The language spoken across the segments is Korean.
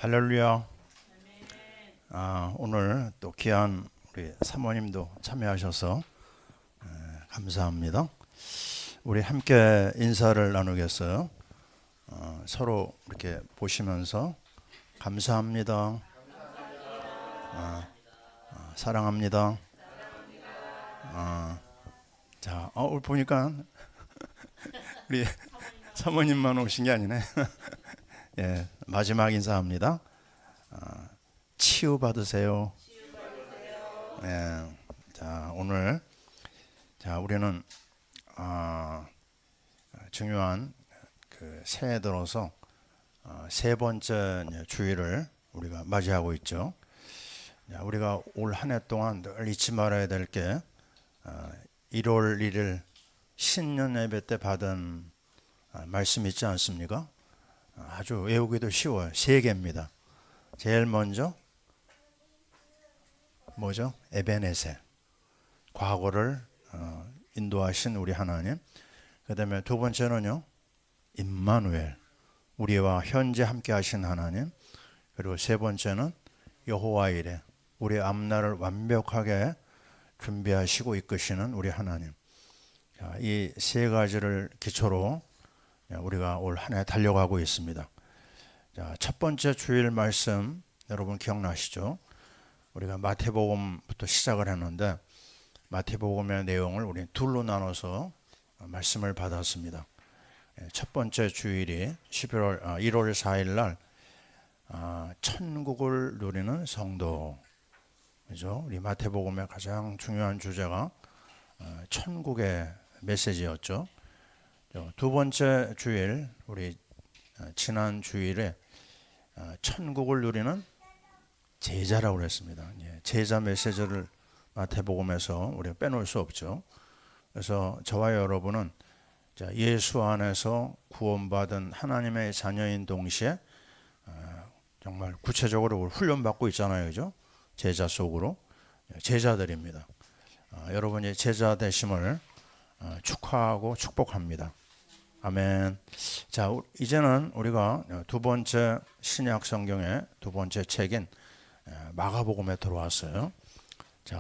할렐루야. 오늘 또 귀한 우리 사모님도 참여하셔서 감사합니다. 우리 함께 인사를 나누겠어요. 서로 이렇게 보시면서 감사합니다. 사랑합니다. 오늘 보니까 우리 사모님만 오신 게 아니네. 예, 마지막 인사합니다. 치유받으세요. 예, 오늘 우리는 중요한 새해 들어서 세 번째 주일을 우리가 맞이하고 있죠. 우리가 올 한 해 동안 늘 잊지 말아야 될 게 1월 1일 신년 예배 때 받은 말씀 있지 않습니까? 아주 외우기도 쉬워요. 세 개입니다. 제일 먼저 뭐죠? 에베네셀, 과거를 인도하신 우리 하나님. 그 다음에 두 번째는요, 임마누엘, 우리와 현재 함께 하신 하나님. 그리고 세 번째는 여호와 이레, 우리 앞날을 완벽하게 준비하시고 이끄시는 우리 하나님. 이 세 가지를 기초로 우리가 올 한 해 달려가고 있습니다. 첫 번째 주일 말씀 여러분 기억나시죠? 우리가 마태복음부터 시작을 했는데 마태복음의 내용을 우리 둘로 나눠서 말씀을 받았습니다. 첫 번째 주일이 1월 4일 날 천국을 누리는 성도, 그죠? 우리 마태복음의 가장 중요한 주제가 천국의 메시지였죠. 두 번째 주일, 우리 지난 주일에 천국을 누리는 제자라고 그랬습니다. 제자 메시지를 마태복음에서 우리가 빼놓을 수 없죠. 그래서 저와 여러분은 예수 안에서 구원받은 하나님의 자녀인 동시에 정말 구체적으로 훈련받고 있잖아요, 그죠? 제자 속으로 제자들입니다. 여러분이 제자 되심을 축하하고 축복합니다. 아멘. 이제는 우리가 두 번째 신약 성경의 두 번째 책인 마가복음에 들어왔어요.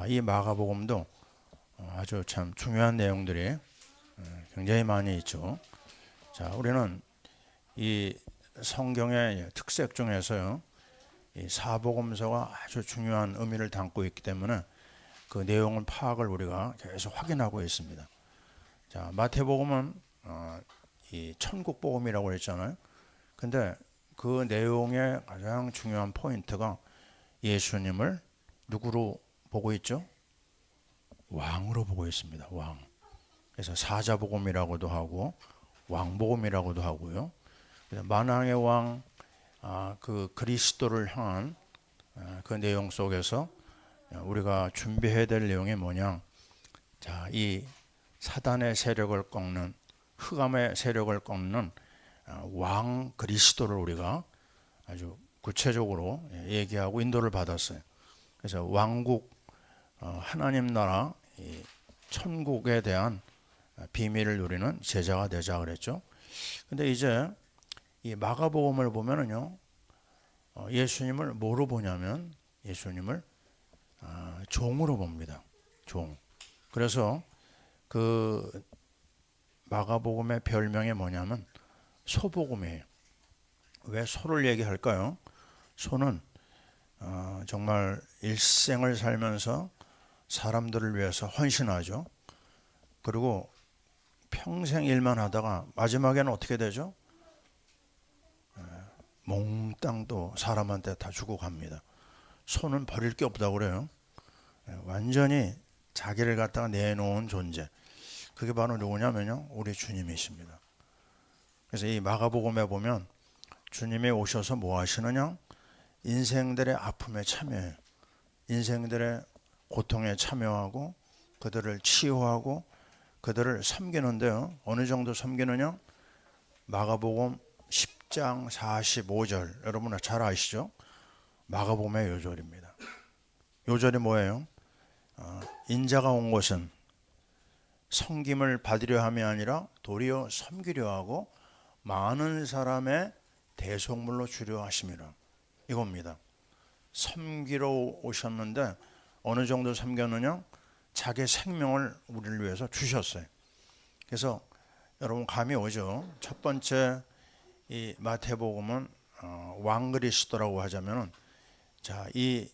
이 마가복음도 아주 참 중요한 내용들이 굉장히 많이 있죠. 우리는 이 성경의 특색 중에서요, 이 사복음서가 아주 중요한 의미를 담고 있기 때문에 그 내용을 파악을 우리가 계속 확인하고 있습니다. 마태복음은 이 천국복음이라고 했잖아요. 근데 그 내용의 가장 중요한 포인트가 예수님을 누구로 보고 있죠? 왕으로 보고 있습니다. 왕. 그래서 사자복음이라고도 하고 왕복음이라고도 하고요. 만왕의 왕, 그 그리스도를 향한 그 내용 속에서 우리가 준비해야 될 내용이 뭐냐? 이 사단의 세력을 꺾는, 흑암의 세력을 꺾는 왕 그리스도를 우리가 아주 구체적으로 얘기하고 인도를 받았어요. 그래서 왕국, 하나님 나라, 천국에 대한 비밀을 누리는 제자가 되자 그랬죠. 근데 이제 이 마가복음을 보면은요, 예수님을 뭐로 보냐면 예수님을 종으로 봅니다. 종. 그래서 그 마가복음의 별명이 뭐냐면 소복음이에요. 왜 소를 얘기할까요? 소는 정말 일생을 살면서 사람들을 위해서 헌신하죠. 그리고 평생 일만 하다가 마지막에는 어떻게 되죠? 몽땅 또 사람한테 다 주고 갑니다. 소는 버릴 게 없다고 그래요. 완전히 자기를 갖다가 내놓은 존재. 그게 바로 누구냐면요, 우리 주님이십니다. 그래서 이 마가복음에 보면 주님이 오셔서 뭐 하시느냐? 인생들의 아픔에 참여해요. 인생들의 고통에 참여하고 그들을 치유하고 그들을 섬기는데요. 어느 정도 섬기느냐? 마가복음 10장 45절, 여러분 잘 아시죠? 마가복음의 요절입니다. 요절이 뭐예요? 인자가 온 것은 섬김을 받으려 함이 아니라 도리어 섬기려 하고 많은 사람의 대속물로 주려 하심이라. 이겁니다. 섬기러 오셨는데 어느 정도 섬겼느냐? 자기 생명을 우리를 위해서 주셨어요. 그래서 여러분 감이 오죠. 첫 번째 이 마태복음은 왕그리스도라고 하자면은, 자, 이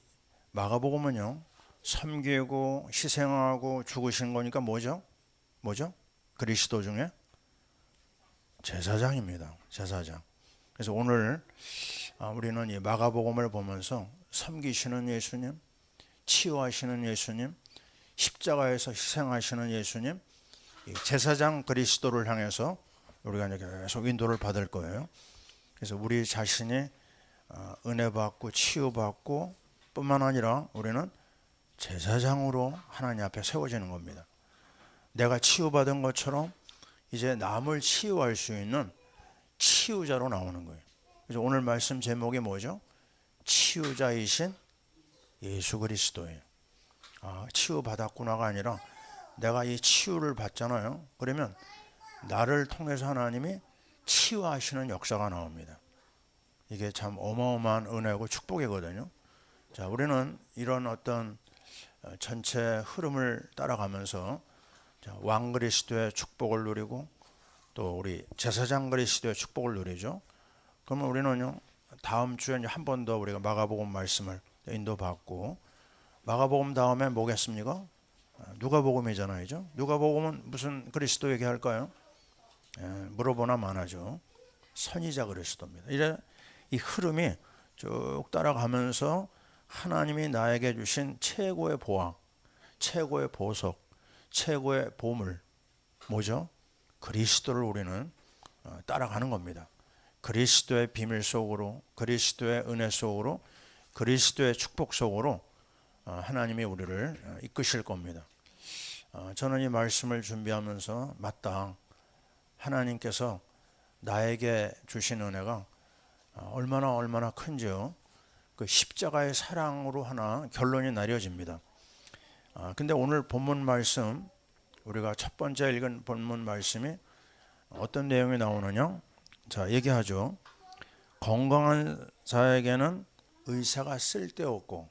마가복음은요, 섬기고 희생하고 죽으신 거니까 뭐죠? 그리스도 중에 제사장입니다. 제사장. 그래서 오늘 우리는 이 마가복음을 보면서 섬기시는 예수님, 치유하시는 예수님, 십자가에서 희생하시는 예수님, 제사장 그리스도를 향해서 우리가 이제 계속 인도를 받을 거예요. 그래서 우리 자신이 은혜 받고 치유 받고 뿐만 아니라 우리는 제사장으로 하나님 앞에 세워지는 겁니다. 내가 치유받은 것처럼 이제 남을 치유할 수 있는 치유자로 나오는 거예요. 그래서 오늘 말씀 제목이 뭐죠? 치유자이신 예수 그리스도예요. 치유받았구나가 아니라 내가 이 치유를 받잖아요. 그러면 나를 통해서 하나님이 치유하시는 역사가 나옵니다. 이게 참 어마어마한 은혜고 축복이거든요. 자, 우리는 이런 어떤 전체 흐름을 따라가면서 왕 그리스도의 축복을 누리고 또 우리 제사장 그리스도의 축복을 누리죠. 그러면 우리는요, 다음 주에 한 번 더 우리가 마가복음 말씀을 인도받고, 마가복음 다음에 뭐겠습니까? 누가복음이잖아요. 누가복음은 무슨 그리스도 얘기할까요? 물어보나 마나죠. 선지자 그리스도입니다. 이래 이 흐름이 쭉 따라가면서 하나님이 나에게 주신 최고의 보화, 최고의 보석, 최고의 보물 뭐죠? 그리스도를 우리는 따라가는 겁니다. 그리스도의 비밀 속으로, 그리스도의 은혜 속으로, 그리스도의 축복 속으로 하나님이 우리를 이끄실 겁니다. 저는 이 말씀을 준비하면서 맞다, 하나님께서 나에게 주신 은혜가 얼마나 큰지요. 그 십자가의 사랑으로 하나 결론이 내려집니다. 근데 오늘 본문 말씀, 우리가 첫 번째 읽은 본문 말씀이 어떤 내용이 나오느냐? 자, 얘기하죠. 건강한 자에게는 의사가 쓸데없고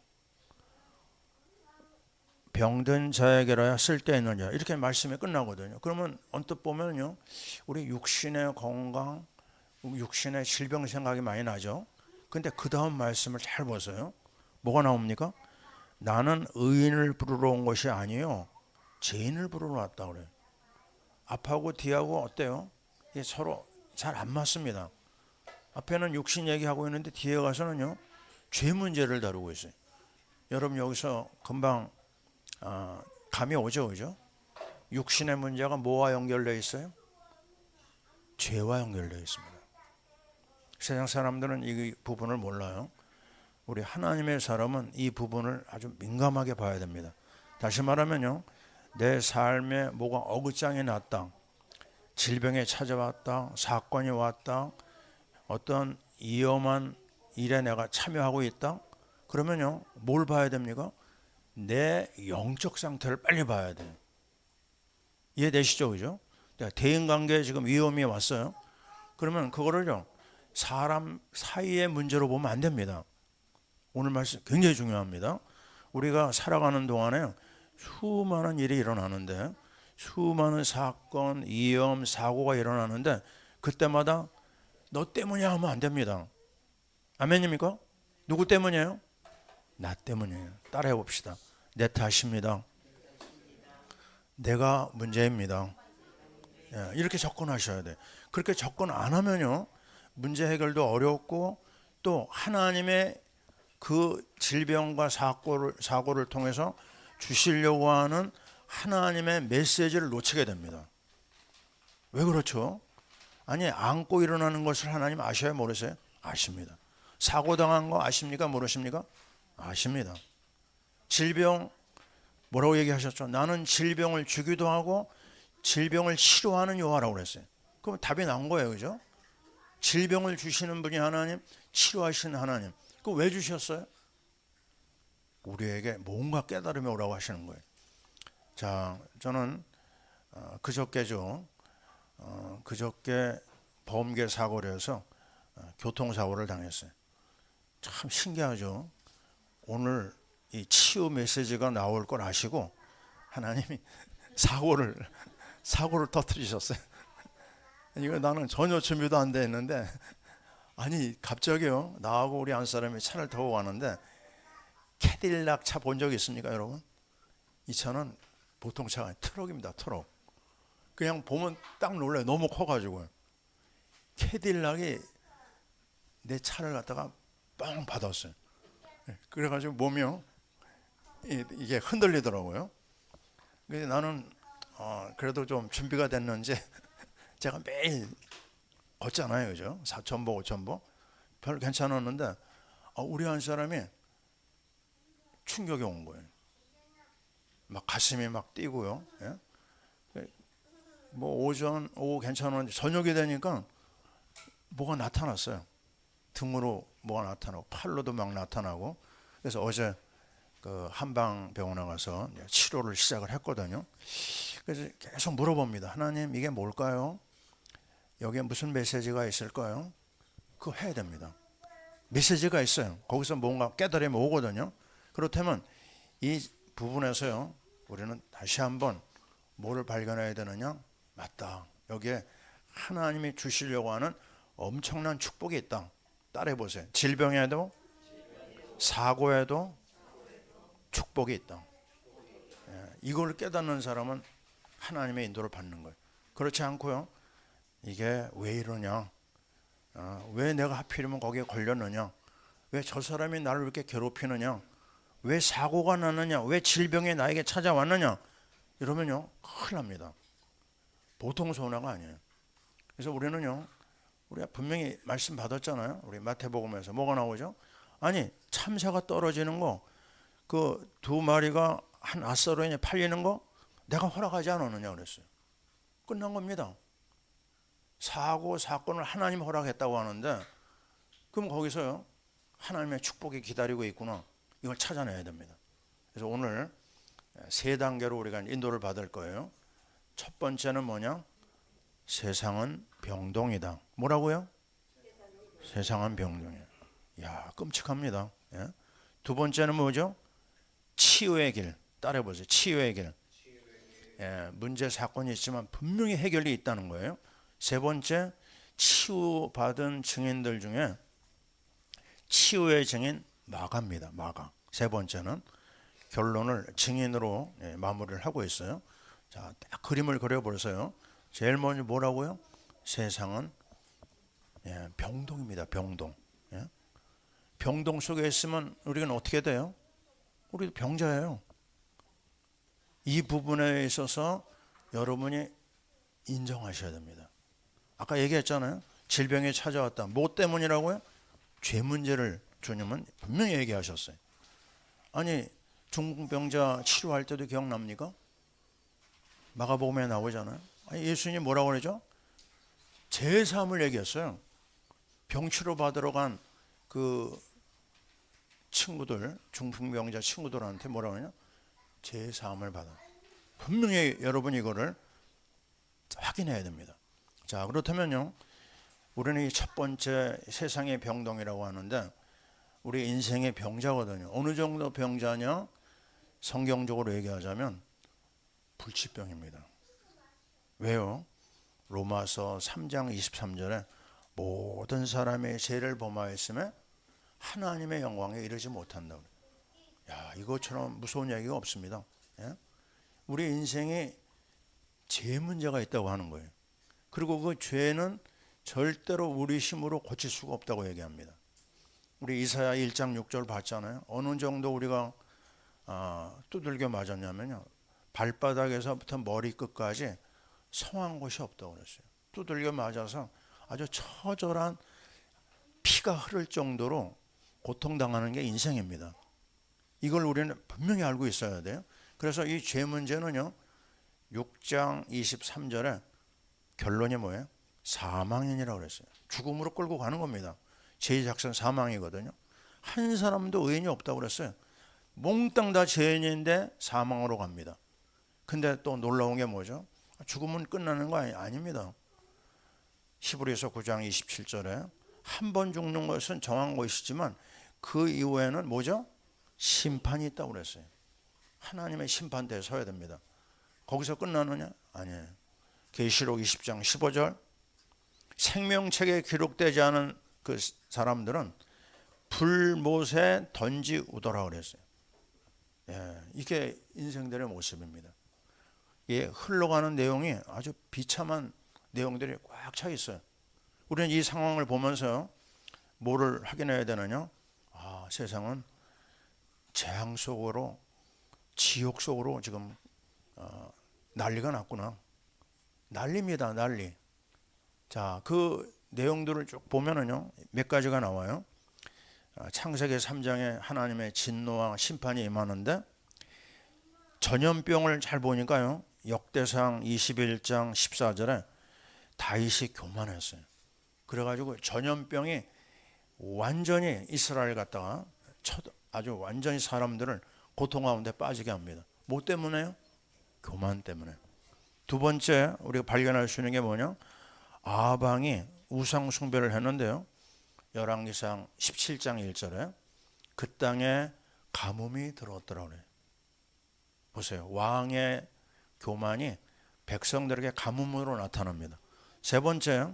병든 자에게라야 쓸데있느냐, 이렇게 말씀이 끝나거든요. 그러면 언뜻 보면요, 우리 육신의 건강, 육신의 질병 생각이 많이 나죠. 근데 그 다음 말씀을 잘 보세요. 뭐가 나옵니까? 나는 의인을 부르러 온 것이 아니요 죄인을 부르러 왔다 그래요. 앞하고 뒤하고 어때요? 이게 서로 잘 안 맞습니다. 앞에는 육신 얘기하고 있는데 뒤에 가서는요, 죄 문제를 다루고 있어요. 여러분 여기서 금방 감이 오죠, 그죠? 육신의 문제가 뭐와 연결되어 있어요? 죄와 연결되어 있습니다. 세상 사람들은 이 부분을 몰라요. 우리 하나님의 사람은 이 부분을 아주 민감하게 봐야 됩니다. 다시 말하면요, 내 삶에 뭐가 어긋장이 났다, 질병이 찾아왔다, 사건이 왔다, 어떤 위험한 일에 내가 참여하고 있다, 그러면요, 뭘 봐야 됩니까? 내 영적 상태를 빨리 봐야 돼요. 이해되시죠? 그죠? 대인관계에 지금 위험이 왔어요. 그러면 그거를요, 사람 사이의 문제로 보면 안 됩니다. 오늘 말씀 굉장히 중요합니다. 우리가 살아가는 동안에 수많은 일이 일어나는데, 수많은 사건, 위험, 사고가 일어나는데 그때마다 너 때문이야 하면 안 됩니다. 아멘입니까? 누구 때문이에요? 나 때문이에요. 따라해 봅시다. 내 탓입니다. 내가 문제입니다. 이렇게 접근하셔야 돼. 그렇게 접근 안 하면요, 문제 해결도 어렵고 또 하나님의 그 질병과 사고를 통해서 주시려고 하는 하나님의 메시지를 놓치게 됩니다. 왜 그렇죠? 아니, 안고 일어나는 것을 하나님 아셔요, 모르세요? 아십니다. 사고 당한 거 아십니까, 모르십니까? 아십니다. 질병 뭐라고 얘기하셨죠? 나는 질병을 주기도 하고 질병을 치료하는 여호와라고 그랬어요. 그럼 답이 나온 거예요, 그죠? 질병을 주시는 분이 하나님, 치료하시는 하나님. 그거 왜 주셨어요? 우리에게 뭔가 깨달음이 오라고 하시는 거예요. 자, 저는 그저께죠. 그저께 범계 사고를 해서 교통사고를 당했어요. 참 신기하죠. 오늘 이 치유 메시지가 나올 걸 아시고 하나님이 사고를 터뜨리셨어요. 이거 나는 전혀 준비도 안 돼 있는데, 아니 갑자기요, 나하고 우리 한 사람이 차를 타고 가는데 캐딜락 차 본 적 있습니까 여러분? 이 차는 보통 차가 아니라 트럭입니다. 트럭. 그냥 보면 딱 놀라요. 너무 커가지고. 캐딜락이 내 차를 갖다가 빵 받았어요. 그래가지고 몸이요, 이게 흔들리더라고요. 그래서 나는 그래도 좀 준비가 됐는지 제가 매일 걷잖아요, 그죠? 4,000보, 5,000보 별 괜찮았는데 우리 한 사람이 충격이 온 거예요. 막 가슴이 막 뛰고요. 예? 뭐 오후 괜찮았는데 저녁이 되니까 뭐가 나타났어요. 등으로 뭐가 나타나고 팔로도 막 나타나고. 그래서 어제 그 한방병원에 가서 치료를 시작을 했거든요. 그래서 계속 물어봅니다. 하나님 이게 뭘까요? 여기에 무슨 메시지가 있을까요? 그거 해야 됩니다. 메시지가 있어요. 거기서 뭔가 깨달음이 오거든요. 그렇다면 이 부분에서요, 우리는 다시 한번 뭐를 발견해야 되느냐? 맞다. 여기에 하나님이 주시려고 하는 엄청난 축복이 있다. 따라해 보세요. 질병에도 사고에도 축복이 있다. 이걸 깨닫는 사람은 하나님의 인도를 받는 거예요. 그렇지 않고요, 이게 왜 이러냐, 왜 내가 하필이면 거기에 걸렸느냐, 왜 저 사람이 나를 이렇게 괴롭히느냐, 왜 사고가 나느냐, 왜 질병이 나에게 찾아왔느냐, 이러면요 큰일 납니다. 보통 손해가 아니에요. 그래서 우리는요, 우리가 분명히 말씀 받았잖아요. 우리 마태복음에서 뭐가 나오죠? 아니 참새가 떨어지는 거, 그 두 마리가 한 아사로에 팔리는 거 내가 허락하지 않았느냐 그랬어요. 끝난 겁니다. 사고 사건을 하나님 허락했다고 하는데, 그럼 거기서요 하나님의 축복이 기다리고 있구나, 이걸 찾아내야 됩니다. 그래서 오늘 세 단계로 우리가 인도를 받을 거예요. 첫 번째는 뭐냐? 세상은 병동이다. 뭐라고요? 세상은 병동이야. 야, 끔찍합니다. 예? 두 번째는 뭐죠? 치유의 길. 따라해보세요. 치유의 길. 예, 문제 사건이 있지만 분명히 해결이 있다는 거예요. 세 번째, 치유받은 증인들 중에 치유의 증인 마가입니다. 마가. 세 번째는 결론을 증인으로 마무리를 하고 있어요. 자, 딱 그림을 그려보세요. 제일 먼저 뭐라고요? 세상은 병동입니다. 병동. 예? 병동 속에 있으면 우리는 어떻게 돼요? 우리도 병자예요. 이 부분에 있어서 여러분이 인정하셔야 됩니다. 아까 얘기했잖아요. 질병이 찾아왔다. 뭐 때문이라고요? 죄 문제를 주님은 분명히 얘기하셨어요. 아니 중풍병자 치료할 때도 기억납니까? 마가복음에 나오잖아요. 아니, 예수님 뭐라고 그러죠? 제3을 얘기했어요. 병치료 받으러 간 그 친구들, 중풍병자 친구들한테 뭐라고 하냐? 제3을 받아. 분명히 여러분 이거를 확인해야 됩니다. 자, 그렇다면요, 우리는 이 첫 번째 세상의 병동이라고 하는데 우리 인생의 병자거든요. 어느 정도 병자냐? 성경적으로 얘기하자면 불치병입니다. 왜요? 로마서 3장 23절에 모든 사람의 죄를 범하였음에 하나님의 영광에 이르지 못한다. 야, 이것처럼 무서운 얘기가 없습니다. 예? 우리 인생에 죄 문제가 있다고 하는 거예요. 그리고 그 죄는 절대로 우리 힘으로 고칠 수가 없다고 얘기합니다. 우리 이사야 1장 6절 봤잖아요. 어느 정도 우리가 두들겨 맞았냐면요, 발바닥에서부터 머리끝까지 성한 곳이 없다고 그랬어요. 두들겨 맞아서 아주 처절한 피가 흐를 정도로 고통당하는 게 인생입니다. 이걸 우리는 분명히 알고 있어야 돼요. 그래서 이 죄 문제는요, 6장 23절에 결론이 뭐예요? 사망이라고 그랬어요. 죽음으로 끌고 가는 겁니다. 죄의 작성 사망이거든요. 한 사람도 의인이 없다고 그랬어요. 몽땅 다 죄인인데 사망으로 갑니다. 근데 또 놀라운 게 뭐죠? 죽음은 끝나는 거 아닙니다. 히브리서 9장 27절에 한 번 죽는 것은 정한 것이지만 그 이후에는 뭐죠? 심판이 있다고 그랬어요. 하나님의 심판대에 서야 됩니다. 거기서 끝나느냐? 아니에요. 계시록 20장 15절 생명책에 기록되지 않은 그 사람들은 불못에 던지우더라 그랬어요. 예, 이게 인생들의 모습입니다. 예, 흘러가는 내용이 아주 비참한 내용들이 꽉 차 있어요. 우리는 이 상황을 보면서 뭐를 확인해야 되느냐? 아, 세상은 재앙 속으로 지옥 속으로 지금 난리가 났구나. 난리입니다, 난리. 자, 그 내용들을 쭉 보면은요, 몇 가지가 나와요. 창세기 3장에 하나님의 진노와 심판이 임하는데 전염병을 잘 보니까요, 역대상 21장 14절에 다윗이 교만했어요. 그래가지고 전염병이 완전히 이스라엘 갖다가 아주 완전히 사람들을 고통 가운데 빠지게 합니다. 뭐 때문에요? 교만 때문에. 두 번째 우리가 발견할 수 있는 게 뭐냐? 아방이 우상 숭배를 했는데요. 열왕기상 17장 1절에 그 땅에 가뭄이 들어왔더라 그래요. 보세요. 왕의 교만이 백성들에게 가뭄으로 나타납니다. 세 번째,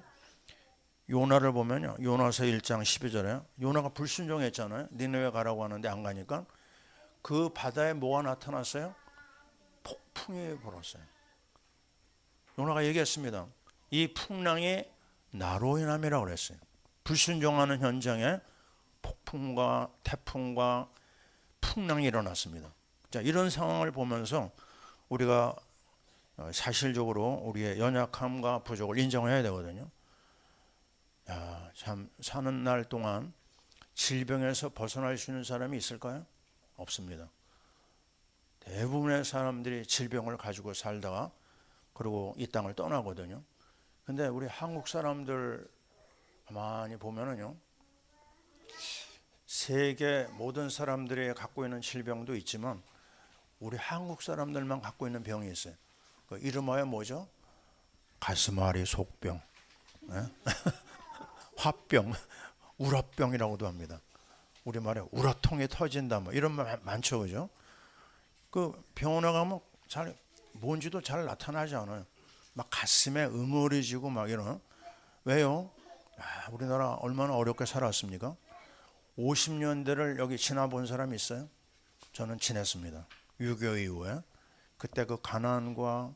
요나를 보면요. 요나서 1장 12절에 요나가 불순종했잖아요. 니느웨 가라고 하는데 안 가니까 그 바다에 뭐가 나타났어요? 폭풍이 불었어요. 요나가 얘기했습니다. 이 풍랑이 나로 인함이라고 그랬어요. 불순종하는 현장에 폭풍과 태풍과 풍랑이 일어났습니다. 자, 이런 상황을 보면서 우리가 사실적으로 우리의 연약함과 부족을 인정해야 되거든요. 야, 참 사는 날 동안 질병에서 벗어날 수 있는 사람이 있을까요? 없습니다. 대부분의 사람들이 질병을 가지고 살다가 그리고 이 땅을 떠나거든요. 근데 우리 한국 사람들 많이 보면은요, 세계 모든 사람들이 갖고 있는 질병도 있지만 우리 한국 사람들만 갖고 있는 병이 있어요. 그 이름하여 뭐죠? 가슴앓이 속병, 네? 화병, 우라병이라고도 합니다. 우리말에 우라통이 터진다 뭐 이런 말 많죠, 그죠? 그 병원에 가면 잘 뭔지도 잘 나타나지 않아요. 막 가슴에 응어리지고 막 이런. 왜요? 우리나라 얼마나 어렵게 살았습니까? 50년대를 여기 지나본 사람이 있어요? 저는 지냈습니다. 6.25 이후에. 그때 그 가난과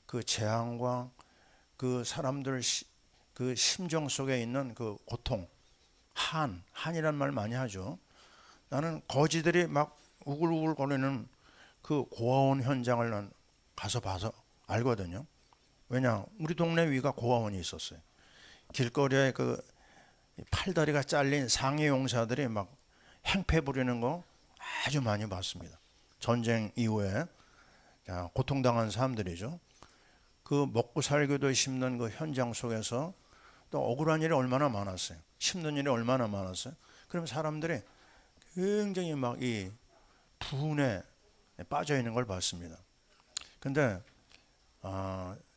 그 재앙과 그 사람들 그 심정 속에 있는 그 고통, 한이란 말 많이 하죠. 나는 거지들이 막 우글우글 거리는 그 고아원 현장을 난 가서 봐서 알거든요. 왜냐, 우리 동네 위가 고아원이 있었어요. 길거리에 그 팔다리가 잘린 상해 용사들이 막 행패 부리는 거 아주 많이 봤습니다. 전쟁 이후에 고통당한 사람들이죠. 그 먹고 살기도 힘든 그 현장 속에서 또 억울한 일이 얼마나 많았어요. 힘든 일이 얼마나 많았어요. 그럼 사람들이 굉장히 막 이 분에 빠져 있는 걸 봤습니다. 근데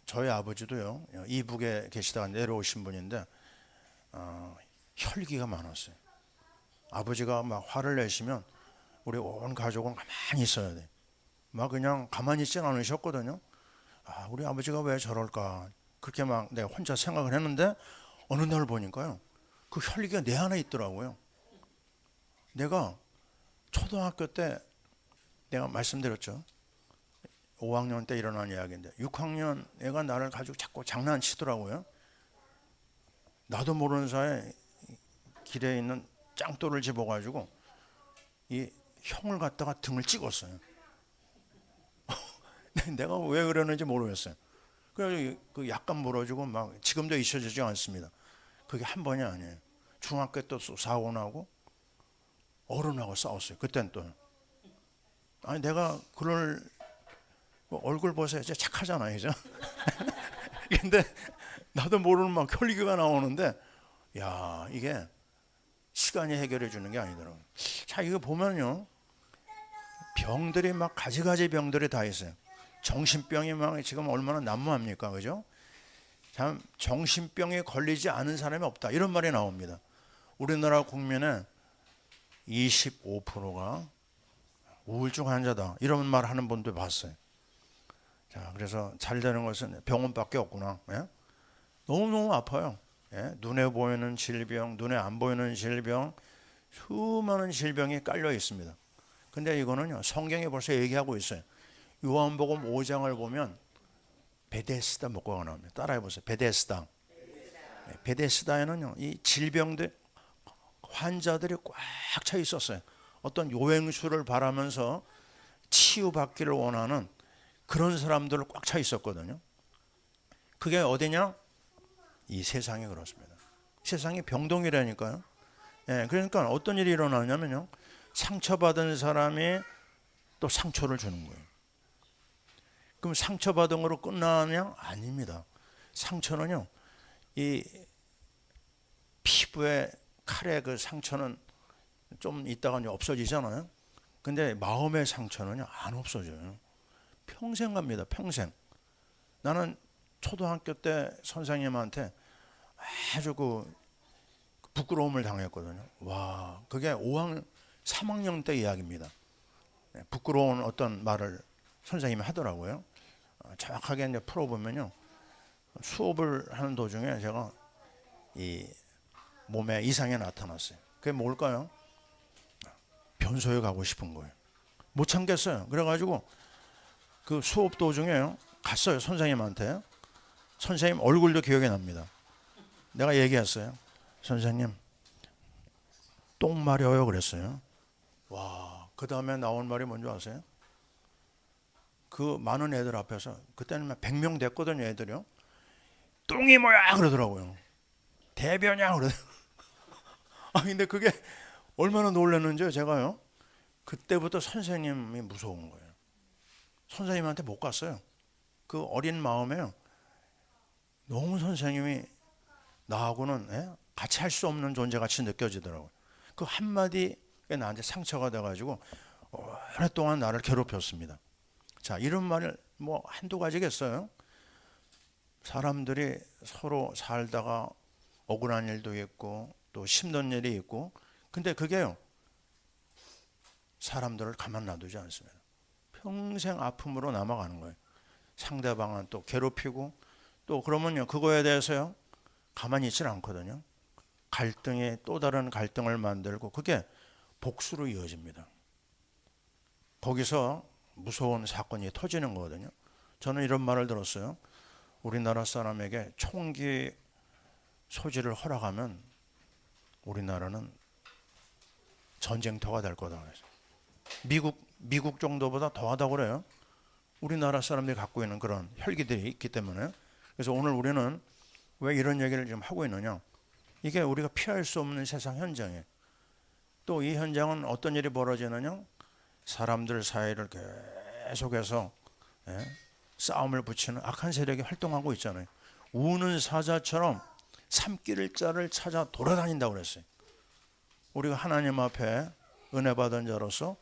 저희 아버지도요, 이북에 계시다가 내려오신 분인데 혈기가 많았어요. 아버지가 막 화를 내시면 우리 온 가족은 가만히 있어야 돼. 막 그냥 가만히 있지 않으셨거든요. 우리 아버지가 왜 저럴까? 그렇게 막 내가 혼자 생각을 했는데 어느 날 보니까요, 그 혈기가 내 안에 있더라고요. 내가 초등학교 때 내가 말씀드렸죠. 5학년 때 일어난 이야기인데 6학년 애가 나를 가지고 자꾸 장난치더라고요. 나도 모르는 사이에 길에 있는 짱돌을 집어가지고 이 형을 갖다가 등을 찍었어요. 내가 왜 그러는지 모르겠어요. 그래서 그 약간 물어주고 막 지금도 잊혀지지 않습니다. 그게 한 번이 아니에요. 중학교 때 또 사고 나고 어른하고 싸웠어요. 그땐 또 아니 내가 그럴 얼굴 보세요. 이제 착하잖아요, 그죠? 근데 나도 모르는 막 혈기가 나오는데, 야, 이게 시간이 해결해 주는 게 아니더라고요. 자, 이거 보면요, 병들이 막 가지가지 병들이 다 있어요. 정신병이 막 지금 얼마나 난무합니까, 그죠? 참 정신병에 걸리지 않은 사람이 없다 이런 말이 나옵니다. 우리나라 국민의 25%가 우울증 환자다. 이런 말 하는 분도 봤어요. 자, 그래서 잘 되는 것은 병원밖에 없구나. 예? 너무너무 아파요. 예? 눈에 보이는 질병, 눈에 안 보이는 질병, 수많은 질병이 깔려 있습니다. 근데 이거는요, 성경에 벌써 얘기하고 있어요. 요한복음 5장을 보면 베데스다 목과가 나옵니다. 따라해 보세요. 베데스다. 베데스다에는요, 이 질병들 환자들이 꽉 차 있었어요. 어떤 요행수를 바라면서 치유받기를 원하는 그런 사람들 꽉 차 있었거든요. 그게 어디냐? 이 세상이 그렇습니다. 세상이 병동이라니까요. 예, 그러니까 어떤 일이 일어나냐면요, 상처받은 사람이 또 상처를 주는 거예요. 그럼 상처받은 거로 끝나냐? 아닙니다. 상처는요, 이 피부에 칼의 그 상처는 좀 있다가 없어지잖아요. 근데 마음의 상처는 안 없어져요. 평생 갑니다. 평생. 나는 초등학교 때 선생님한테 아주 그 부끄러움을 당했거든요. 와, 그게 3학년 때 이야기입니다. 부끄러운 어떤 말을 선생님이 하더라고요. 정확하게 이제 풀어보면요, 수업을 하는 도중에 제가 이 몸에 이상이 나타났어요. 그게 뭘까요? 변소에 가고 싶은 거예요. 못 참겠어요. 그래가지고 그 수업 도중에 갔어요. 선생님한테. 선생님 얼굴도 기억이 납니다. 내가 얘기했어요. 선생님, 똥 마려워요. 그랬어요. 와, 그 다음에 나온 말이 뭔지 아세요? 그 많은 애들 앞에서, 그때는 100명 됐거든요, 애들이요. 똥이 뭐야? 그러더라고요. 대변이야? 그러더라고요. 아, 근데 그게 얼마나 놀랐는지요, 제가요. 그때부터 선생님이 무서운 거예요. 선생님한테 못 갔어요. 그 어린 마음에요. 너무 선생님이 나하고는 같이 할 수 없는 존재같이 느껴지더라고요. 그 한마디에 나한테 상처가 돼가지고 오랫동안 나를 괴롭혔습니다. 자, 이런 말을 뭐 한두 가지겠어요. 사람들이 서로 살다가 억울한 일도 있고 또 힘든 일이 있고, 근데 그게요, 사람들을 가만 놔두지 않습니다. 평생 아픔으로 남아가는 거예요. 상대방은 또 괴롭히고, 또 그러면요, 그거에 대해서요, 가만히 있질 않거든요. 갈등이 또 다른 갈등을 만들고, 그게 복수로 이어집니다. 거기서 무서운 사건이 터지는 거거든요. 저는 이런 말을 들었어요. 우리나라 사람에게 총기 소지를 허락하면 우리나라는 전쟁터가 될 거다 그래서. 미국 정도보다 더하다고 그래요. 우리나라 사람들이 갖고 있는 그런 혈기들이 있기 때문에. 그래서 오늘 우리는 왜 이런 얘기를 지금 하고 있느냐? 이게 우리가 피할 수 없는 세상 현장이에요. 또 이 현장은 어떤 일이 벌어지느냐? 사람들 사이를 계속해서 싸움을 붙이는 악한 세력이 활동하고 있잖아요. 우는 사자처럼 삼킬 자를 찾아 돌아다닌다고 그랬어요. 우리가 하나님 앞에 은혜 받은 자로서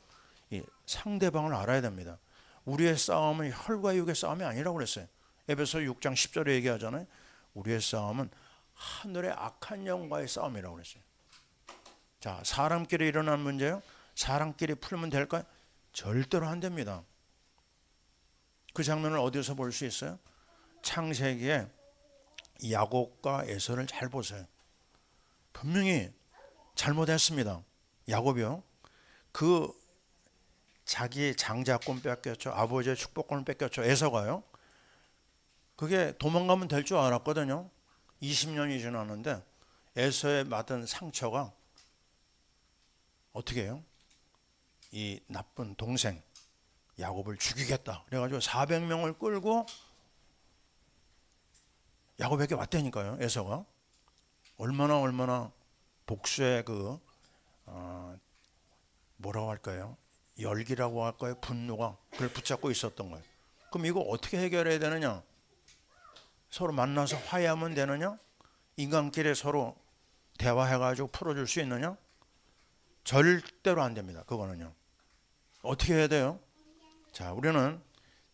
이 상대방을 알아야 됩니다. 우리의 싸움은 혈과 육의 싸움이 아니라고 그랬어요. 에베소 6장 10절에 얘기하잖아요. 우리의 싸움은 하늘의 악한 영과의 싸움이라고 그랬어요. 자, 사람끼리 일어난 문제요, 사람끼리 풀면 될까요? 절대로 안 됩니다. 그 장면을 어디서 볼 수 있어요? 창세기에 야곱과 에서를 잘 보세요. 분명히 잘못했습니다. 야곱이요, 그 자기 장자권 뺏겼죠. 아버지의 축복권을 뺏겼죠. 에서가요. 그게 도망가면 될 줄 알았거든요. 20년이 지났는데 에서에 받은 상처가 어떻게 해요? 이 나쁜 동생 야곱을 죽이겠다 그래가지고 400명을 끌고 야곱에게 왔다니까요. 에서가 얼마나 복수의 그 뭐라고 할까요? 열기라고 할까요? 분노가 그걸 붙잡고 있었던 거예요. 그럼 이거 어떻게 해결해야 되느냐? 서로 만나서 화해하면 되느냐? 인간끼리 서로 대화해가지고 풀어줄 수 있느냐? 절대로 안 됩니다. 그거는요. 어떻게 해야 돼요? 자, 우리는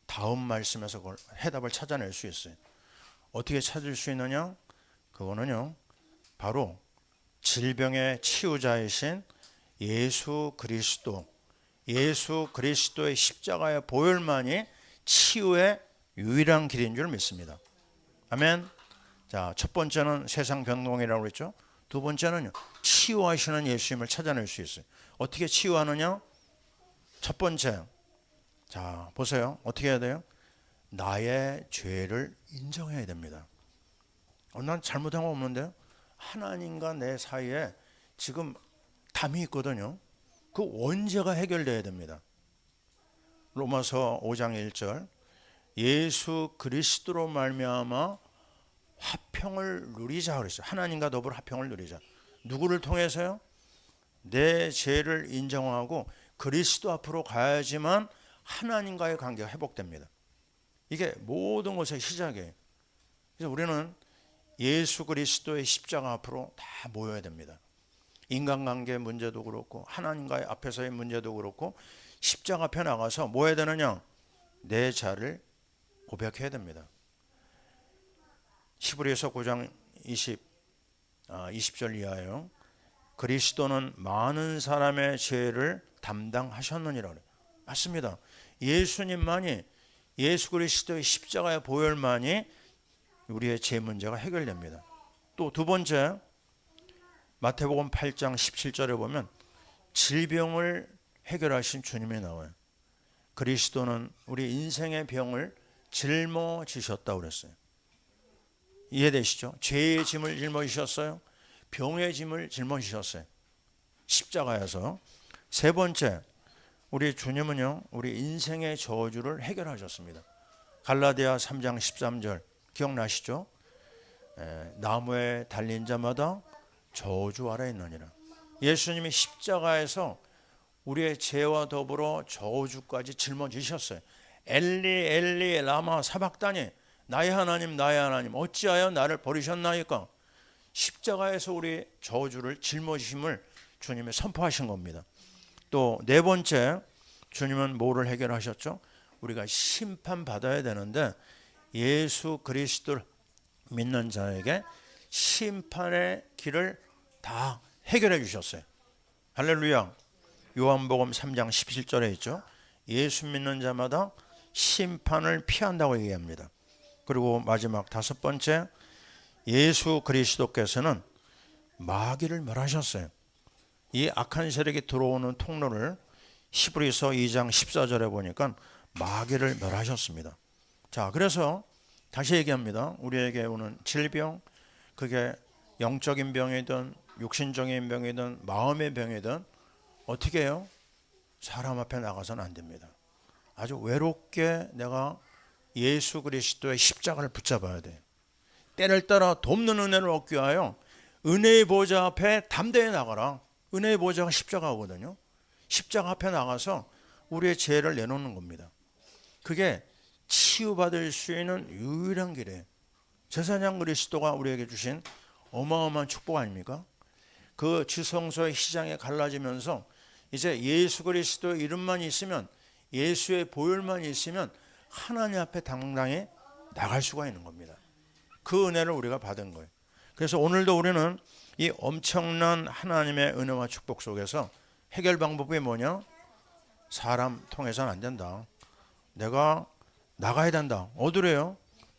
다음 말씀에서 그걸 해답을 찾아낼 수 있어요. 어떻게 찾을 수 있느냐? 그거는요, 바로 질병의 치유자이신 예수 그리스도의 십자가의 보혈만이 치유의 유일한 길인 줄 믿습니다. 아멘. 자, 첫 번째는 세상 변동이라고 그랬죠. 두 번째는요, 치유하시는 예수님을 찾아낼 수 있어요. 어떻게 치유하느냐? 첫 번째, 자 보세요. 어떻게 해야 돼요? 나의 죄를 인정해야 됩니다. 난 잘못한 거 없는데요. 하나님과 내 사이에 지금 담이 있거든요. 그 원죄가 해결돼야 됩니다. 로마서 5장 1절, 예수 그리스도로 말미암아 화평을 누리자 그랬어요. 하나님과 더불어 화평을 누리자. 누구를 통해서요? 내 죄를 인정하고 그리스도 앞으로 가야지만 하나님과의 관계가 회복됩니다. 이게 모든 것의 시작이에요. 그래서 우리는 예수 그리스도의 십자가 앞으로 다 모여야 됩니다. 인간관계 문제도 그렇고 하나님과의 앞에서의 문제도 그렇고 십자가 앞에 나가서 뭐 해야 되느냐? 내 죄를 고백해야 됩니다. 히브리서 9장 20절 이하예요. 그리스도는 많은 사람의 죄를 담당하셨느니라. 맞습니다. 예수님만이, 예수 그리스도의 십자가의 보혈만이 우리의 죄 문제가 해결됩니다. 또 두 번째, 마태복음 8장 17절에 보면 질병을 해결하신 주님이 나와요. 그리스도는 우리 인생의 병을 짊어지셨다고 그랬어요. 이해되시죠? 죄의 짐을 짊어지셨어요. 병의 짐을 짊어지셨어요. 십자가에서. 세 번째, 우리 주님은요, 우리 인생의 저주를 해결하셨습니다. 갈라디아 3장 13절 기억나시죠? 나무에 달린 자마다 저주 아래 있느니라. 예수님이 십자가에서 우리의 죄와 더불어 저주까지 짊어지셨어요. 엘리 엘리 라마 사박다니, 나의 하나님 어찌하여 나를 버리셨나이까. 십자가에서 우리 저주를 짊어지심을 주님이 선포하신 겁니다. 또 네 번째, 주님은 뭐를 해결하셨죠? 우리가 심판받아야 되는데 예수 그리스도를 믿는 자에게 심판의 길을 다 해결해 주셨어요. 할렐루야. 요한복음 3장 17절에 있죠. 예수 믿는 자마다 심판을 피한다고 얘기합니다. 그리고 마지막 다섯 번째, 예수 그리스도께서는 마귀를 멸하셨어요. 이 악한 세력이 들어오는 통로를 히브리서 2장 14절에 보니까 마귀를 멸하셨습니다. 자, 그래서 다시 얘기합니다. 우리에게 오는 질병, 그게 영적인 병이든 육신적인 병이든 마음의 병이든 어떻게 해요? 사람 앞에 나가서는 안 됩니다. 아주 외롭게 내가 예수 그리스도의 십자가를 붙잡아야 돼요. 때를 따라 돕는 은혜를 얻기 위하여 은혜의 보좌 앞에 담대히 나가라. 은혜의 보좌가 십자가거든요. 십자가 앞에 나가서 우리의 죄를 내놓는 겁니다. 그게 치유받을 수 있는 유일한 길이에요. 제사장 그리스도가 우리에게 주신 어마어마한 축복 아닙니까? 그 지성소의 시장에 갈라지면서 이제 예수 그리스도의 이름만 있으면, 예수의 보혈만 있으면 하나님 앞에 당당히 나갈 수가 있는 겁니다. 그 은혜를 우리가 받은 거예요. 그래서 오늘도 우리는 이 엄청난 하나님의 은혜와 축복 속에서 해결 방법이 뭐냐? 사람 통해서는 안 된다. 내가 나가야 된다. 어디래요?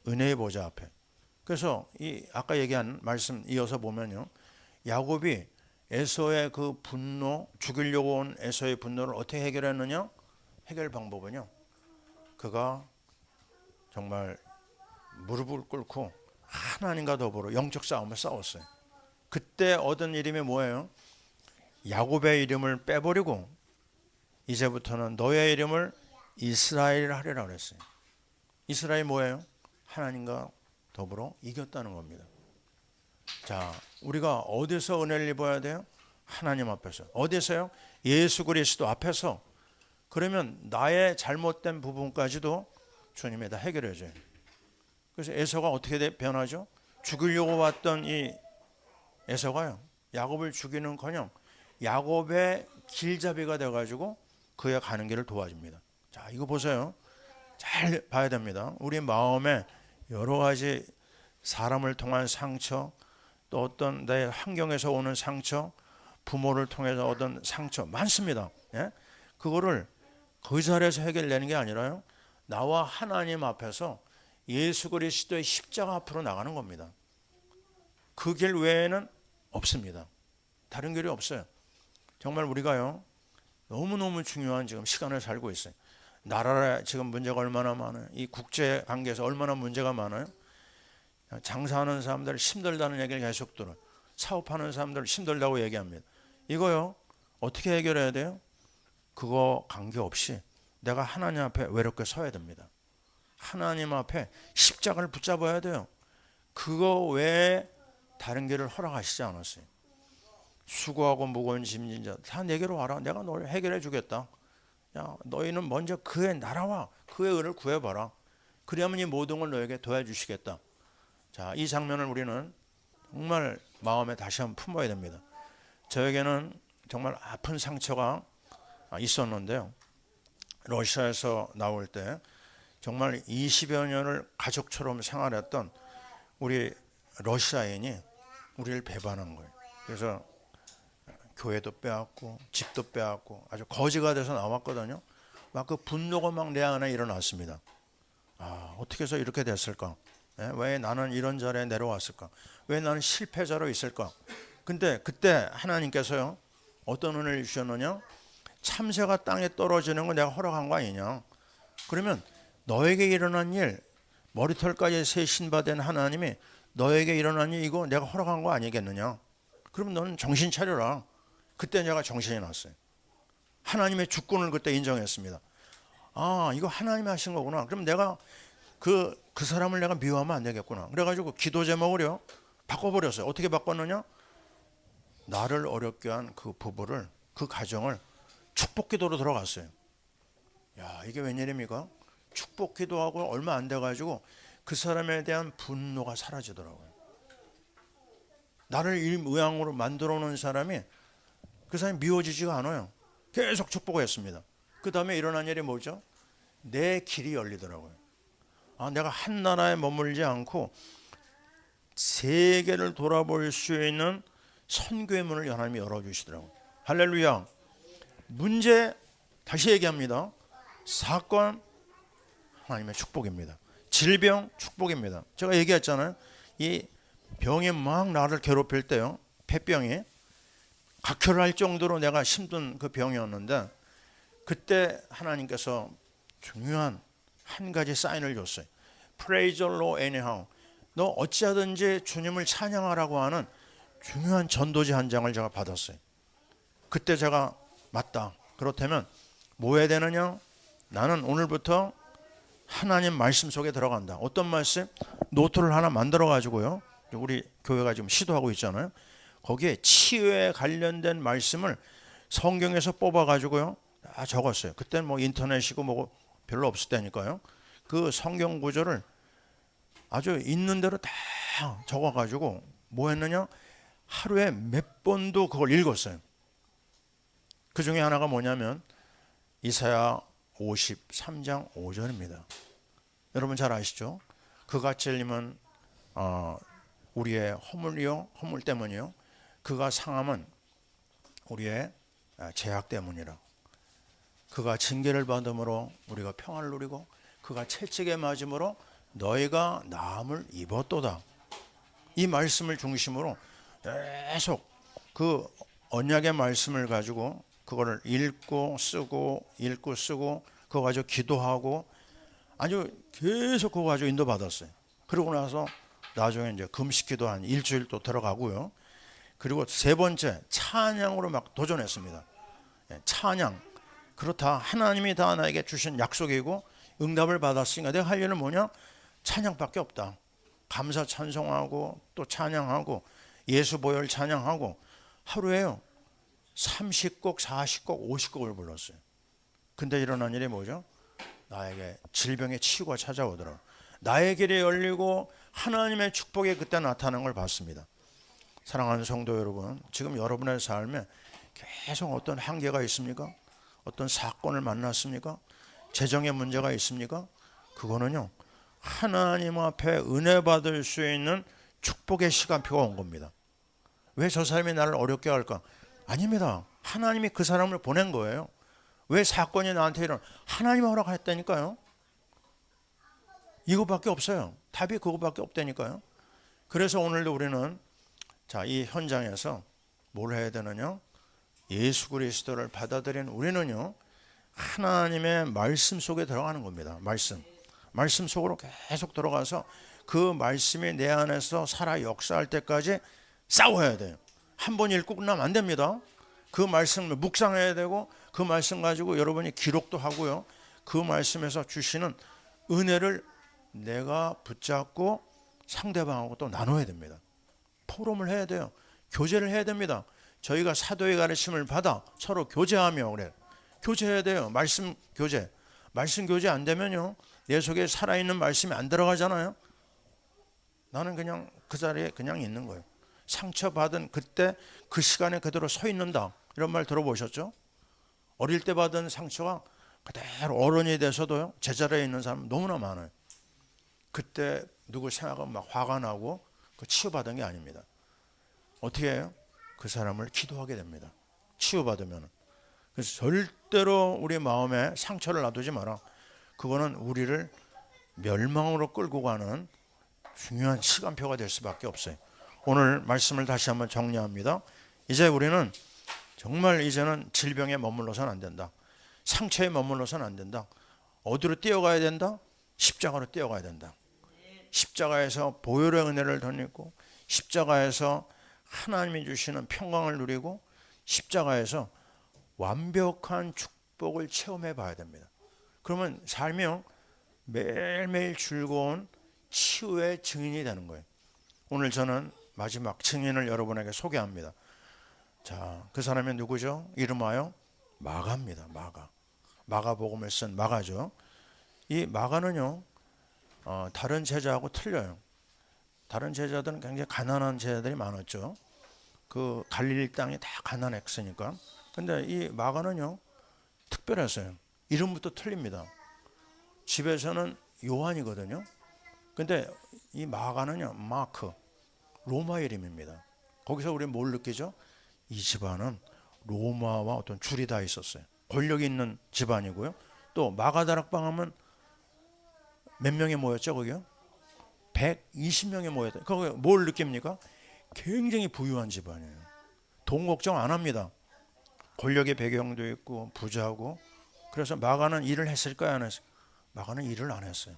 은혜의 보좌 앞에. 그래서 이 아까 얘기한 말씀 이어서 보면요, 야곱이 에서의 그 분노, 죽이려고 온 에서의 분노를 어떻게 해결했느냐? 해결 방법은요, 그가 정말 무릎을 꿇고 하나님과 더불어 영적 싸움을 싸웠어요. 그때 얻은 이름이 뭐예요? 야곱의 이름을 빼버리고 이제부터는 너의 이름을 이스라엘 하리라 그랬어요. 이스라엘이 뭐예요? 하나님과 더불어 이겼다는 겁니다. 자, 우리가 어디서 은혜를 입어야 돼요? 하나님 앞에서. 어디서요? 예수 그리스도 앞에서. 그러면 나의 잘못된 부분까지도 주님이 다 해결해 줘요. 그래서 에서가 어떻게 변하죠? 죽이려고 왔던 이 에서가요, 야곱을 죽이는커녕 야곱의 길잡이가 돼가지고 그의 가는 길을 도와줍니다. 자, 이거 보세요. 잘 봐야 됩니다. 우리 마음에 여러 가지 사람을 통한 상처, 또 어떤 내 환경에서 오는 상처, 부모를 통해서 얻은 상처 많습니다. 예? 그거를 그 자리에서 해결되는 게 아니라요, 나와 하나님 앞에서 예수 그리스도의 십자가 앞으로 나가는 겁니다. 그 길 외에는 없습니다. 다른 길이 없어요. 정말 우리가요, 너무너무 중요한 지금 시간을 살고 있어요. 나라에 지금 문제가 얼마나 많아요. 이 국제 관계에서 얼마나 문제가 많아요. 장사하는 사람들 힘들다는 얘기를 계속 들어요. 사업하는 사람들 힘들다고 얘기합니다. 이거요, 어떻게 해결해야 돼요? 그거 관계없이 내가 하나님 앞에 외롭게 서야 됩니다. 하나님 앞에 십자가를 붙잡아야 돼요. 그거 외에 다른 길을 허락하시지 않았어요. 수고하고 무거운 짐진 자 다 내게로 와라. 내가 널 해결해 주겠다. 야, 너희는 먼저 그의 나라와 그의 의를 구해봐라. 그리하면 이 모든 걸 너에게 도와주시겠다. 자, 이 장면을 우리는 정말 마음에 다시 한번 품어야 됩니다. 저에게는 정말 아픈 상처가 있었는데요, 러시아에서 나올 때 정말 20여 년을 가족처럼 생활했던 우리 러시아인이 우리를 배반한 거예요. 그래서 교회도 빼앗고 집도 빼앗고 아주 거지가 돼서 나왔거든요. 막 그 분노가 막 내 안에 일어났습니다. 어떻게 해서 이렇게 됐을까? 왜 나는 이런 자리에 내려왔을까? 왜 나는 실패자로 있을까? 근데 그때 하나님께서요, 어떤 은혜를 주셨느냐? 참새가 땅에 떨어지는 거 내가 허락한 거 아니냐? 그러면 너에게 일어난 일, 머리털까지 새 신바된 하나님이 너에게 일어난 일, 이거 내가 허락한 거 아니겠느냐? 그럼 너는 정신 차려라. 그때 내가 정신이 났어요. 하나님의 주권을 그때 인정했습니다. 이거 하나님이 하신 거구나. 그럼 내가 그 사람을 내가 미워하면 안 되겠구나. 그래가지고 기도 제목을요, 바꿔버렸어요. 어떻게 바꿨느냐? 나를 어렵게 한 그 부부를, 그 가정을 축복 기도로 들어갔어요. 야, 이게 웬일입니까? 축복 기도하고 얼마 안 돼가지고 그 사람에 대한 분노가 사라지더라고요. 나를 일무양으로 만들어 놓은 사람이, 그 사람이 미워지지가 않아요. 계속 축복했습니다. 그 다음에 일어난 일이 뭐죠? 내 길이 열리더라고요. 내가 한 나라에 머물지 않고 세계를 돌아볼 수 있는 선교의 문을 하나님이 열어주시더라고요. 할렐루야. 문제, 다시 얘기합니다. 사건, 하나님의 축복입니다. 질병, 축복입니다. 제가 얘기했잖아요. 이 병이 막 나를 괴롭힐 때요, 폐병이 각혈할 정도로 내가 힘든 그 병이었는데, 그때 하나님께서 중요한 한 가지 사인을 줬어요. Praise the Lord anyhow. 너 어찌하든지 주님을 찬양하라고 하는 중요한 전도지 한 장을 제가 받았어요. 그때 제가 맞다, 그렇다면 뭐 해야 되느냐? 나는 오늘부터 하나님 말씀 속에 들어간다. 어떤 말씀? 노트를 하나 만들어 가지고요, 우리 교회가 지금 시도하고 있잖아요. 거기에 치유에 관련된 말씀을 성경에서 뽑아 가지고요, 다 적었어요. 그때는 뭐 인터넷이고 뭐 별로 없을 때니까요. 그 성경 구절을 아주 있는 대로 다 적어 가지고 뭐 했느냐? 하루에 몇 번도 그걸 읽었어요. 그 중에 하나가 뭐냐면 이사야 53장 5절입니다. 여러분 잘 아시죠? 그가 찔림은 우리의 허물이요, 허물 때문이요, 그가 상함은 우리의 죄악 때문이라. 그가 징계를 받음으로 우리가 평안을 누리고 그가 채찍에 맞음으로 너희가 나음을 입었도다. 이 말씀을 중심으로 계속 그 언약의 말씀을 가지고 그거를 읽고 쓰고 그거 가지고 기도하고 아주 계속 그거 가지고 인도받았어요. 그러고 나서 나중에 이제 금식기도 한 일주일 또 들어가고요. 그리고 세 번째 찬양으로 막 도전했습니다. 찬양. 그렇다, 하나님이 다 나에게 주신 약속이고 응답을 받았으니까 내가 할 일은 뭐냐? 찬양밖에 없다. 감사 찬송하고 또 찬양하고 예수 보혈 찬양하고 하루에요 30곡, 40곡, 50곡을 불렀어요. 근데 일어난 일이 뭐죠? 나에게 질병의 치유가 찾아오더라고요. 나의 길이 열리고 하나님의 축복이 그때 나타나는 걸 봤습니다. 사랑하는 성도 여러분, 지금 여러분의 삶에 계속 어떤 한계가 있습니까? 어떤 사건을 만났습니까? 재정의 문제가 있습니까? 그거는요, 하나님 앞에 은혜 받을 수 있는 축복의 시간표가 온 겁니다. 왜 저 사람이 나를 어렵게 할까? 아닙니다. 하나님이 그 사람을 보낸 거예요. 왜 사건이 나한테 일어나? 하나님 허락했다니까요. 이거밖에 없어요. 답이 그거밖에 없다니까요. 그래서 오늘도 우리는 자, 이 현장에서 뭘 해야 되느냐? 예수 그리스도를 받아들인 우리는요, 하나님의 말씀 속에 들어가는 겁니다. 말씀 속으로 계속 들어가서 그 말씀이 내 안에서 살아 역사할 때까지 싸워야 돼요. 한 번 읽고 끝나면 안 됩니다. 그 말씀을 묵상해야 되고, 그 말씀 가지고 여러분이 기록도 하고요, 그 말씀에서 주시는 은혜를 내가 붙잡고 상대방하고 또 나눠야 됩니다. 포럼을 해야 돼요. 교제를 해야 됩니다. 저희가 사도의 가르침을 받아 서로 교제하며 그래. 교제해야 돼요. 말씀 교제. 말씀 교제 안 되면요, 내 속에 살아있는 말씀이 안 들어가잖아요. 나는 그냥 그 자리에 그냥 있는 거예요. 상처받은 그때 그 시간에 그대로 서 있는다, 이런 말 들어보셨죠? 어릴 때 받은 상처가 그대로 어른이 돼서도요, 제자리에 있는 사람 너무나 많아요. 그때 누구 생각하면 막 화가 나고 그 치유받은 게 아닙니다. 어떻게 해요? 그 사람을 기도하게 됩니다. 치유받으면. 그래서 절대로 우리 마음에 상처를 놔두지 마라. 그거는 우리를 멸망으로 끌고 가는 중요한 시간표가 될 수밖에 없어요. 오늘 말씀을 다시 한번 정리합니다. 이제 우리는 정말 이제는 질병에 머물러서는 안 된다. 상처에 머물러서는 안 된다. 어디로 뛰어가야 된다? 십자가로 뛰어가야 된다. 십자가에서 보혈의 은혜를 덧입고, 십자가에서 하나님이 주시는 평강을 누리고, 십자가에서 완벽한 축복을 체험해 봐야 됩니다. 그러면 삶이 매일매일 즐거운 치유의 증인이 되는 거예요. 오늘 저는 마지막 증인을 여러분에게 소개합니다. 자, 그 사람이 누구죠? 이름하여 마가입니다. 마가복음을 쓴 마가죠. 이 마가는요, 다른 제자하고 틀려요. 다른 제자들은 굉장히 가난한 제자들이 많았죠. 그 갈릴리 땅이 다 가난했으니까. 근데 이 마가는요, 특별했어요. 이름부터 틀립니다. 집에서는 요한이거든요. 근데 이 마가는요, 마크, 로마 이름입니다. 거기서 우리 뭘 느끼죠? 이 집안은 로마와 어떤 줄이 다 있었어요. 권력이 있는 집안이고요. 또 마가다락방 하면 몇 명이 모였죠, 거기요? 120명이 모였다. 거기 뭘 느낍니까? 굉장히 부유한 집안이에요. 돈 걱정 안 합니다. 권력의 배경도 있고 부자고. 그래서 마가는 일을 했을까요, 안 했을까요? 마가는 일을 안 했어요.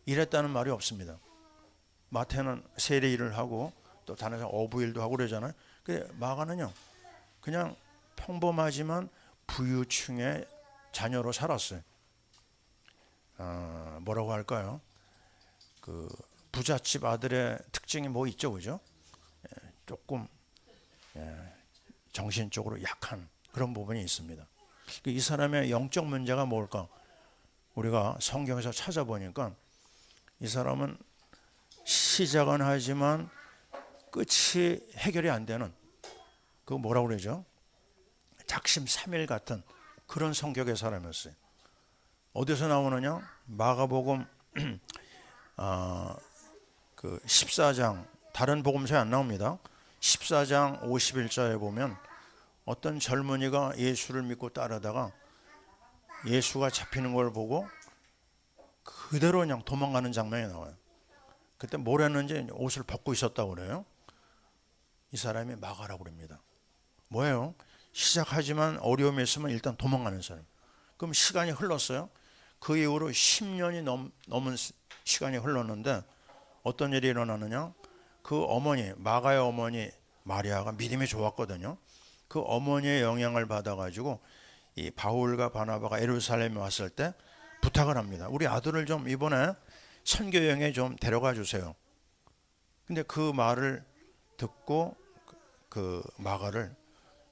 일했다는 말이 없습니다. 마태는 세례 일을 하고 또 다른 사람 어부일도 하고 그러잖아요. 근데 마가는요, 그냥 평범하지만 부유층의 자녀로 살았어요. 뭐라고 할까요? 그 부잣집 아들의 특징이 뭐 있죠, 그죠? 조금 정신적으로 약한 그런 부분이 있습니다. 이 사람의 영적 문제가 뭘까? 우리가 성경에서 찾아보니까 이 사람은 시작은 하지만 끝이 해결이 안 되는, 그 뭐라고 그러죠? 작심삼일 같은 그런 성격의 사람이었어요. 어디서 나오느냐? 마가복음 그 14장, 다른 복음서에 안 나옵니다. 14장 51절에 보면 어떤 젊은이가 예수를 믿고 따르다가 예수가 잡히는 걸 보고 그대로 그냥 도망가는 장면이 나와요. 그때 뭘 했는지 옷을 벗고 있었다고 그래요. 이 사람이 마가라고 그럽니다. 뭐예요? 시작하지만 어려움이 있으면 일단 도망가는 사람. 그럼 시간이 흘렀어요. 그 이후로 10년이 넘은 시간이 흘렀는데 어떤 일이 일어나느냐? 그 어머니, 마가의 어머니 마리아가 믿음이 좋았거든요. 그 어머니의 영향을 받아가지고 이 바울과 바나바가 예루살렘에 왔을 때 부탁을 합니다. 우리 아들을 좀 이번에 선교 여행에 좀 데려가 주세요. 근데 그 말을 듣고 그 마가를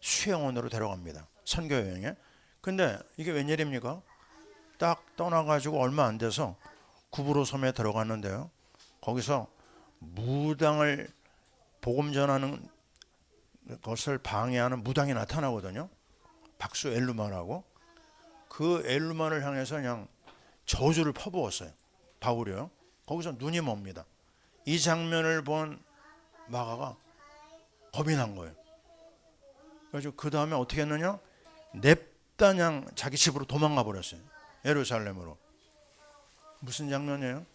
수행원으로 데려갑니다. 선교 여행에. 근데 이게 웬일입니까? 딱 떠나가지고 얼마 안 돼서 구브로 섬에 들어갔는데요. 거기서 무당을 복음 전하는 것을 방해하는 무당이 나타나거든요. 박수 엘루만하고. 그 엘루만을 향해서 그냥 저주를 퍼부었어요. 바울이요. 거기서 눈이 멉니다. 이 장면을 본 마가가 겁이 난 거예요. 그래가지고 그 다음에 어떻게 했느냐? 냅다 그냥 자기 집으로 도망가 버렸어요. 예루살렘으로. 무슨 장면이에요?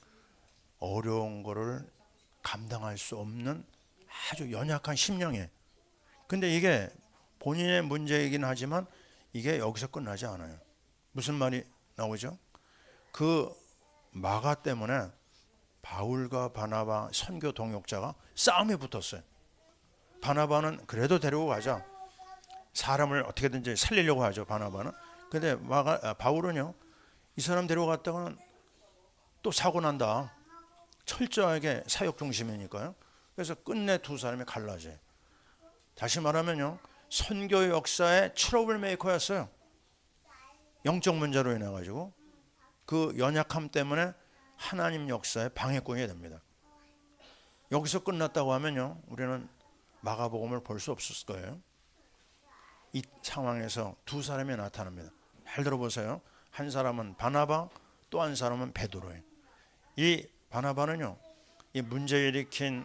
어려운 거를 감당할 수 없는 아주 연약한 심령이에요. 근데 이게 본인의 문제이긴 하지만 이게 여기서 끝나지 않아요. 무슨 말이 나오죠? 그 마가 때문에 바울과 바나바 선교 동역자가 싸움에 붙었어요. 바나바는 그래도 데리고 가자. 사람을 어떻게든지 살리려고 하죠, 바나바는. 근데 바울은요, 이 사람 데리고 갔다가는 또 사고 난다. 철저하게 사역 중심이니까요. 그래서 끝내 두 사람이 갈라져요. 다시 말하면요, 선교 역사의 트러블 메이커였어요. 영적 문제로 인해 가지고 그 연약함 때문에 하나님 역사의 방해꾼이 됩니다. 여기서 끝났다고 하면요, 우리는 마가복음을 볼 수 없을 거예요. 이 상황에서 두 사람이 나타납니다. 잘 들어보세요. 한 사람은 바나바, 또 한 사람은 베드로예요. 이 바나바는요, 이 문제 일으킨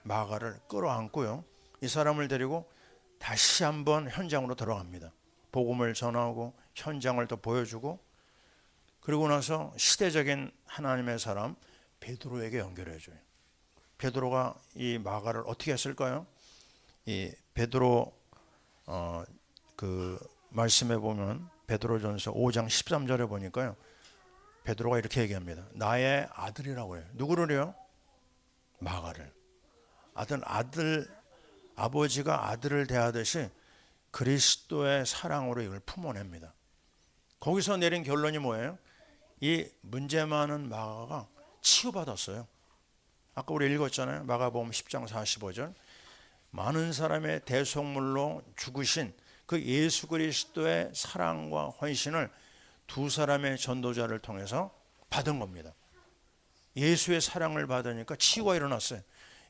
마가를 끌어안고요, 이 사람을 데리고 다시 한번 현장으로 들어갑니다. 복음을 전하고 현장을 더 보여주고, 그리고 나서 시대적인 하나님의 사람 베드로에게 연결해줘요. 베드로가 이 마가를 어떻게 했을까요? 이 베드로 그 말씀에 보면 베드로전서 5장 13절에 보니까요, 베드로가 이렇게 얘기합니다. 나의 아들이라고 해요. 누구를요? 마가를. 아버지가 아들을 대하듯이 그리스도의 사랑으로 이걸 품어냅니다. 거기서 내린 결론이 뭐예요? 이 문제 많은 마가가 치유받았어요. 아까 우리 읽었잖아요. 마가복음 10장 45절. 많은 사람의 대속물로 죽으신 그 예수 그리스도의 사랑과 헌신을 두 사람의 전도자를 통해서 받은 겁니다. 예수의 사랑을 받으니까 치유가 일어났어요.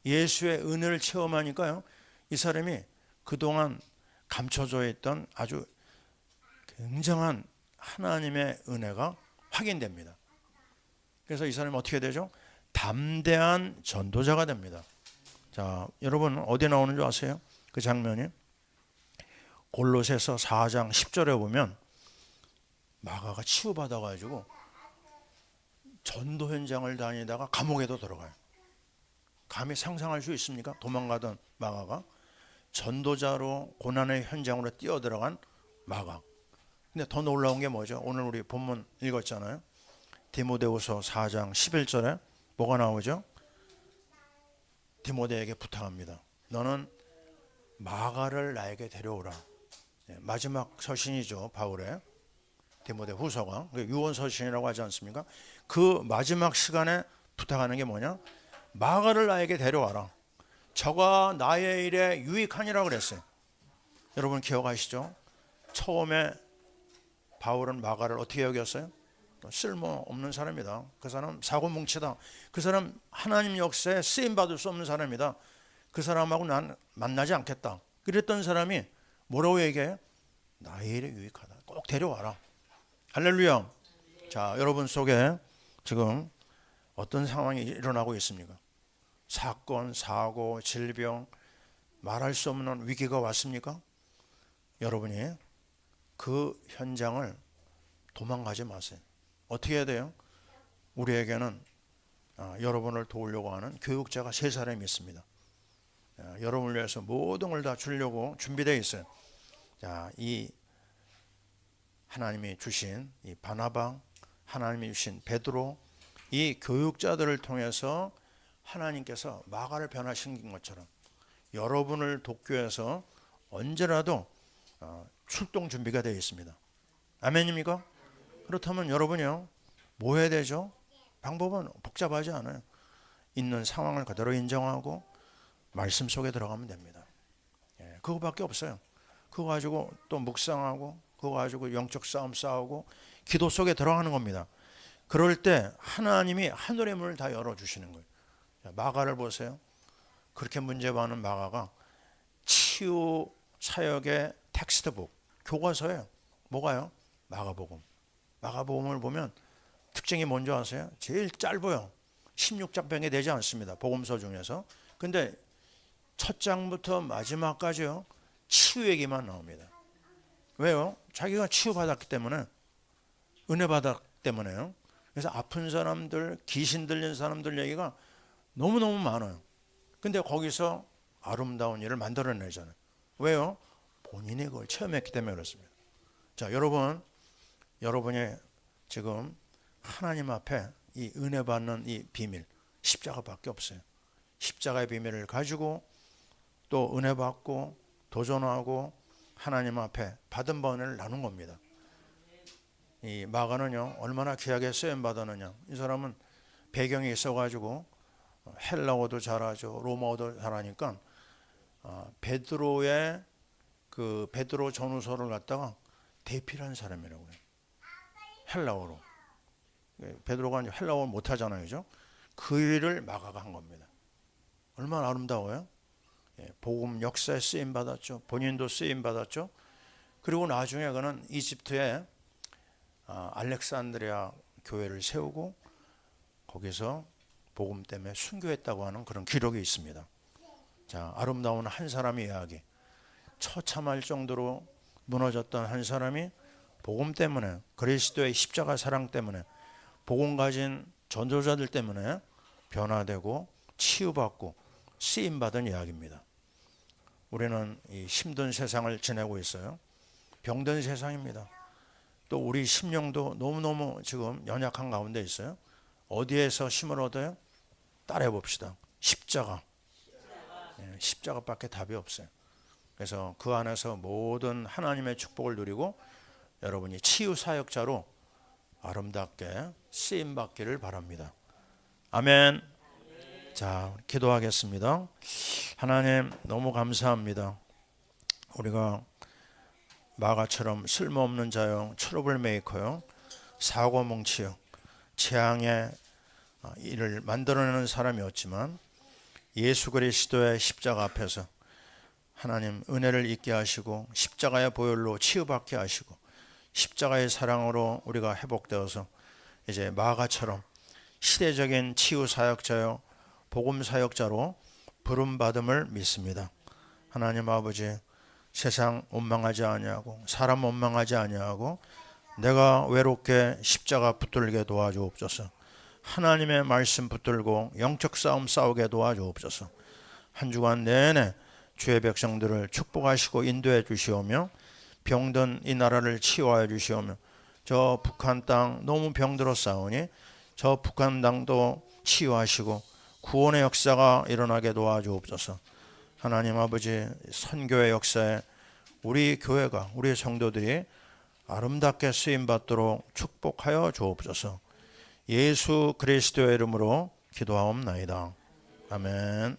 예수의 은혜를 체험하니까요, 이 사람이 그동안 감춰져 있던 아주 굉장한 하나님의 은혜가 확인됩니다. 그래서 이 사람이 어떻게 되죠? 담대한 전도자가 됩니다. 자, 여러분 어디 나오는 줄 아세요? 그 장면이 골로새서 4장 10절에 보면 마가가 치유받아 가지고 전도 현장을 다니다가 감옥에도 들어가요. 감히 상상할 수 있습니까? 도망가던 마가가 전도자로 고난의 현장으로 뛰어들어간 마가. 근데 더 놀라운 게 뭐죠? 오늘 우리 본문 읽었잖아요. 디모데후서 4장 11절에 뭐가 나오죠? 디모데에게 부탁합니다. 너는 마가를 나에게 데려오라. 마지막 서신이죠, 바울의. 디모데 후서가 유언 서신이라고 하지 않습니까? 그 마지막 시간에 부탁하는 게 뭐냐? 마가를 나에게 데려와라. 저가 나의 일에 유익하니라 그랬어요. 여러분 기억하시죠? 처음에 바울은 마가를 어떻게 여겼어요? 쓸모없는 사람이다. 그 사람 사고뭉치다. 그 사람 하나님 역사에 쓰임받을 수 없는 사람이다. 그 사람하고 난 만나지 않겠다. 그랬던 사람이 뭐라고 얘기해요? 나의 일에 유익하다. 꼭 데려와라. 할렐루야. 자, 여러분 속에 지금 어떤 상황이 일어나고 있습니까? 사건, 사고, 질병, 말할 수 없는 위기가 왔습니까? 여러분이 그 현장을 도망가지 마세요. 어떻게 해야 돼요? 우리에게는 여러분을 도우려고 하는 교육자가 3사람이 있습니다. 여러분을 위해서 모든 걸 다 주려고 준비되어 있어요. 자, 이 하나님이 주신 이 바나바, 하나님이 주신 베드로, 이 교육자들을 통해서 하나님께서 마가를 변화시킨 것처럼 여러분을 돕기 위해서 언제라도 출동 준비가 되어 있습니다. 아멘입니까? 그렇다면 여러분이요, 뭐 해야 되죠? 방법은 복잡하지 않아요. 있는 상황을 그대로 인정하고 말씀 속에 들어가면 됩니다. 그거밖에 없어요. 그거 가지고 또 묵상하고 그거 가지고 영적 싸움 싸우고 기도 속에 들어가는 겁니다. 그럴 때 하나님이 하늘의 문을 다 열어주시는 거예요. 마가를 보세요. 그렇게 문제 많은 마가가 치유 사역의 텍스트북, 교과서예요. 뭐가요? 마가복음. 마가복음을 보면 특징이 뭔지 아세요? 제일 짧아요. 16장밖에 되지 않습니다. 복음서 중에서. 근데 첫 장부터 마지막까지요, 치유 얘기만 나옵니다. 왜요? 자기가 치유받았기 때문에, 은혜 받았기 때문에요. 그래서 아픈 사람들, 귀신 들린 사람들 얘기가 너무너무 많아요. 근데 거기서 아름다운 일을 만들어내잖아요. 왜요? 본인이 그걸 체험했기 때문에 그렇습니다. 자, 여러분이 지금 하나님 앞에 이 은혜 받는 이 비밀, 십자가밖에 없어요. 십자가의 비밀을 가지고 또 은혜 받고 도전하고 하나님 앞에 받은 번을 나눈 겁니다. 이 마가는요, 얼마나 귀하게 쓰임 받았느냐. 이 사람은 배경이 있어가지고 헬라어도 잘하죠, 로마어도 잘하니까 베드로의 그 베드로 전후서를 갖다가 대필한 사람이라고요. 헬라어로. 베드로가 헬라어 못하잖아요, 그죠? 그 일을 마가가 한 겁니다. 얼마나 아름다워요? 복음 역사에 쓰임 받았죠. 본인도 쓰임 받았죠. 그리고 나중에 그는 이집트에 알렉산드리아 교회를 세우고 거기서 복음 때문에 순교했다고 하는 그런 기록이 있습니다. 자, 아름다운 한 사람의 이야기. 처참할 정도로 무너졌던 한 사람이 복음 때문에, 그리스도의 십자가 사랑 때문에, 복음 가진 전도자들 때문에 변화되고 치유받고 쓰임받은 이야기입니다. 우리는 이 힘든 세상을 지내고 있어요. 병든 세상입니다. 또 우리 심령도 너무너무 지금 연약한 가운데 있어요. 어디에서 힘을 얻어요? 따라해 봅시다. 십자가. 십자가밖에 답이 없어요. 그래서 그 안에서 모든 하나님의 축복을 누리고 여러분이 치유 사역자로 아름답게 쓰임 받기를 바랍니다. 아멘. 자, 기도하겠습니다. 하나님, 너무 감사합니다. 우리가 마가처럼 쓸모없는 자요, 트러블 메이커요, 사고뭉치요, 재앙의 일을 만들어내는 사람이었지만 예수 그리스도의 십자가 앞에서 하나님 은혜를 잊게 하시고 십자가의 보혈로 치유받게 하시고 십자가의 사랑으로 우리가 회복되어서 이제 마가처럼 시대적인 치유 사역자요, 복음 사역자로 부름받음을 믿습니다. 하나님 아버지, 세상 원망하지 아니하고 사람 원망하지 아니하고 내가 외롭게 십자가 붙들게 도와주옵소서. 하나님의 말씀 붙들고 영적 싸움 싸우게 도와주옵소서. 한 주간 내내 주의 백성들을 축복하시고 인도해 주시오며 병든 이 나라를 치유하여 주시오며 저 북한 땅 너무 병들어 싸우니 저 북한 땅도 치유하시고 구원의 역사가 일어나게 도와주옵소서. 하나님 아버지, 선교의 역사에 우리 교회가, 우리 성도들이 아름답게 쓰임받도록 축복하여 주옵소서. 예수 그리스도의 이름으로 기도하옵나이다. 아멘.